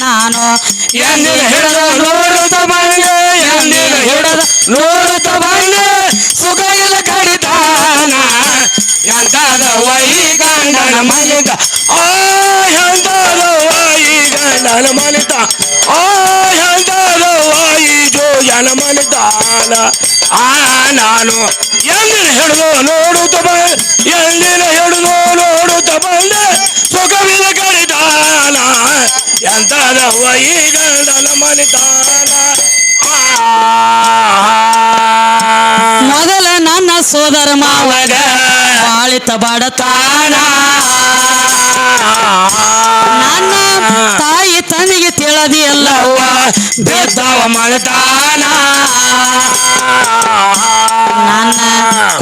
ನಾನು ಎಂದಿನ ಹಿಡಿದು ನೋಡುತ್ತ ಬಂದೆ ಎಂದಿನ ಹಿಡಿದು ನೋಡುತ್ತ ಬಂದೆ ಸುಖ ಇಲ್ಲ ಕಡಿತಾನ ಎಂತದವ ಈ ಗಂಡನ ಮನಿತ ಆ ಎಂತದವ ಈ ಗಂಡನ ಮನಿತ ಆ ಎಂತದವ ಈ ಜೋಜನ ಮನಿತಾನ ನಾನು ಎಂದಿನ ಹಿಡಿದು ನೋಡುತ್ತ ಬಂದೆ ಎಂದಿನ ಹಿಡಿದು ನೋಡುತ್ತ ಬಂದೆ ಸುಖವಿಲ್ಲ ಕಡಿತಾನ ಎಂತದವ ಈ ಗಂಡನ ಮನಿತಾನ ಮೊದಲ ನನ್ನ ಸೋದರ ಮಾವಗ ಬಾಳಿತ ಬಡತಾನ ನನ್ನ ತಾಯಿ ತನಿಗೆ ತಿಳಿದಿಲ್ಲವ್ವ ಬೇತಾವ ಮಳತಾನ ನನ್ನ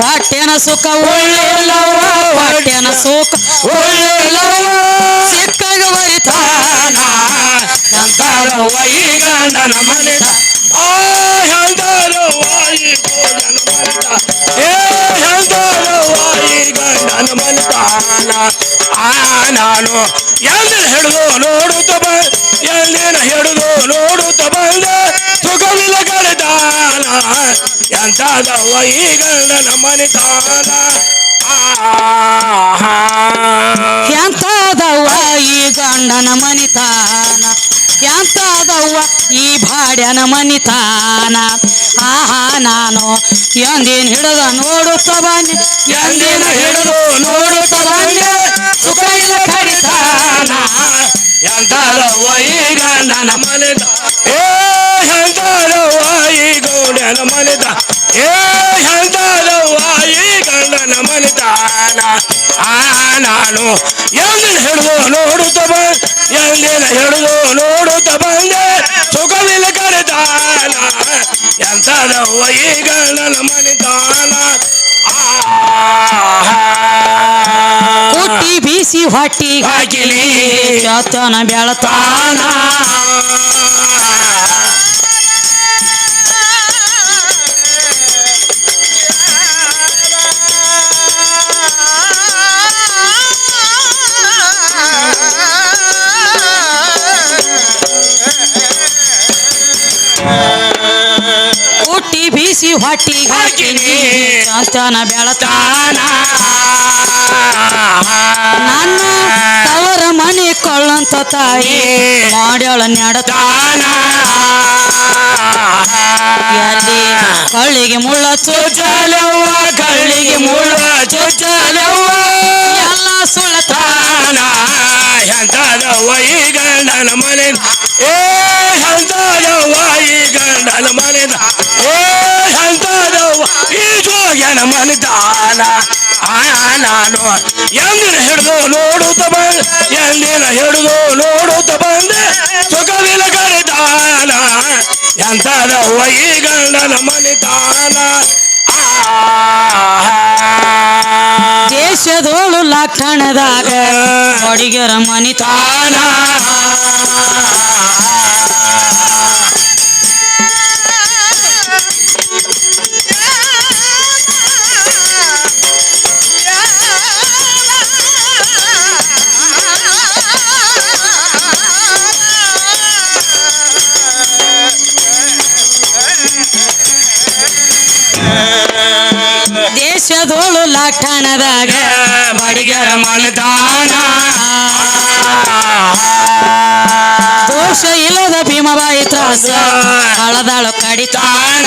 ಕೊಟ್ಟೆನ ಸುಖ ಒಳ್ಳೆಯಲ್ಲವ್ವ ಕೊಟ್ಟೆನ ಸುಖ ಒಳ್ಳೆಯಲ್ಲವ್ವ ಸಿಕ್ಕಾಗ ಬರಿತಾನ ಎಂತದವ ಈ ಗಂಡನ ಮನಿತ ಆ ಎಂತದವ ಈ ಜೋಜನ ಮನಿತ ಏ ಎಂತದವ ಈ ಗಂಡನ ಮನಿತಾನ ನಾನು ಎಂದಿನ ಹಿಡಿದು ನೋಡುತ್ತ ಬಂದೆ ಎಂದಿನ ಹಿಡಿದು ನೋಡುತ್ತ ಬಂದೆ ಸುಖವಿಲ್ಲ ಕಳೆದಾನ ಎಂತದವ ಈ ಗಂಡನ ಮನಿತಾನ ಎಂತದವ ಈ ಗಂಡನ ಮನಿತಾನ ಎಂತದವ್ವ ಈ ಬಾಡ್ಯನ ಮನಿತಾನ ನಾನು ಎಂದಿನ ಹಿಡಿದ ನೋಡುತ್ತ ಬಂದೆ ಎಂದಿನ ಹಿಡಿದು ನೋಡುತ್ತ ಬಂದೆ ಸುಖ ಇಲ್ಲ ಕಡಿತಾನ ಎಂತದವ್ವ ಈ ಗಂಡನ ಮನಿತ ಏ ಎಂತದವ್ವ ಈ ಗೌಡನ ಮನಿತ ಏ ಎಂತದವ್ವ ಈ ಗಂಡನ ಮನಿತಾನ ನಾನು ಎಂದಿನ ಹಿಡಿದು ನೋಡುತ್ತ ಬಂದೆ ಎಂದಿನ ಹಿಡಿದು ನೋಡುತ್ತ ಬಂದೆ ಸುಖವಿಲ್ಲ ಕಡಿತಾನ ಎಂತದವ್ವ ಈ ಗಂಡನ ಮನಿತಾನ ಹುಟ್ಟಿ ಬೀಸಿ ಹೊಟ್ಟಿ ಹಾಕಿಲಿ ಚತನ ಬೆಳತಾನ ಹುಟ್ಟಿ ಬೀಸಿ ಹೊಟ್ಟಿ ಹಾಕಿನಿ ಚತನ ಬೆಳತಾನ ನನ್ನ ತವರ ಮನೆ ಕೊಳ್ಳಂತ ತಾಯಿ ಮಾಡ್ಯಾಳ ನೆಡತಾನ ಎಲ್ಲಿ ಕಳ್ಳಿಗೆ ಮುಳ್ಳ ಚುಚ್ಚಲವ್ವ ಕಳ್ಳಿಗೆ ಮುಳ್ಳ ಚುಚ್ಚಲವ್ವ ಎಲ್ಲ ಸುಳತಾನ ಎಂತದವ್ವ ಈ ಗಂಡನ ಮನಿತ ಏ ಎಂತದವ್ವ ಈ ಗಂಡನ ಮನಿತ ಏ ಎಂತದವ್ವ ಈ ಜೋಜನ ಮನಿತಾನ ನಾನು ಎಂದಿನ ಹಿಡಿದು ನೋಡುತ್ತ ಬಂದೆ ಎಂದಿನ ಹಿಡಿದು ನೋಡುತ್ತ ಬಂದೆ ಸುಖವಿಲ್ಲ ಕಡಿತಾನ ಎಂತದವ್ವ ಈ ಗಂಡನ ಮನಿತಾನ ದೇಶದೋಳು ಲಕ್ಷಣದಾಗ ಹುಡುಗರ ಮನಿತಾನ ದೇಶದೋಳು ಲಕ್ಷಣದಾಗ ಬಡಿಗರ ಮನದಾನ ದೋಷ ಇಲ್ಲದ ಭೀಮಬಾಯಿ ತ್ರಾಸ ಕಳದಾಳು ಕಡಿತಾನ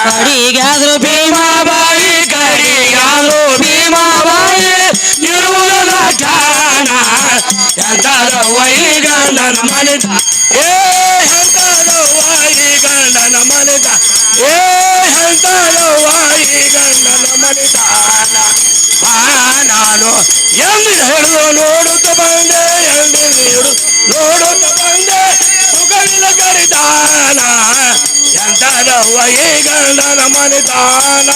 ಕಡಿಗಾದ್ರು ಭೀಮಬಾಯಿ ಕಡಿಗಾದ್ರು ಭೀಮಬಾಯಿ ಇರುವುದು ಲಕ್ಷಣ ಎಂತದವ್ವ ಈ ಗಂಡನ ಮನಿತ ಏ ಎಂತದವ್ವ ಈ ಗಂಡನ ಮನಿತ ಏ ಎಂತದವ್ವ ಈ ಗಂಡನ ಮನಿತಾನ ನಾನು ಎಂದಿನ ಹಿಡಿದು ನೋಡುತ್ತ ಬಂದೆ ಎಂದಿನ ಹಿಡಿದು ನೋಡುತ್ತ ಬಂದೆ ಸುಖವಿಲ್ಲ ಕಡಿತಾನ ಎಂತದವ್ವ ಈ ಗಂಡನ ಮನಿತಾನ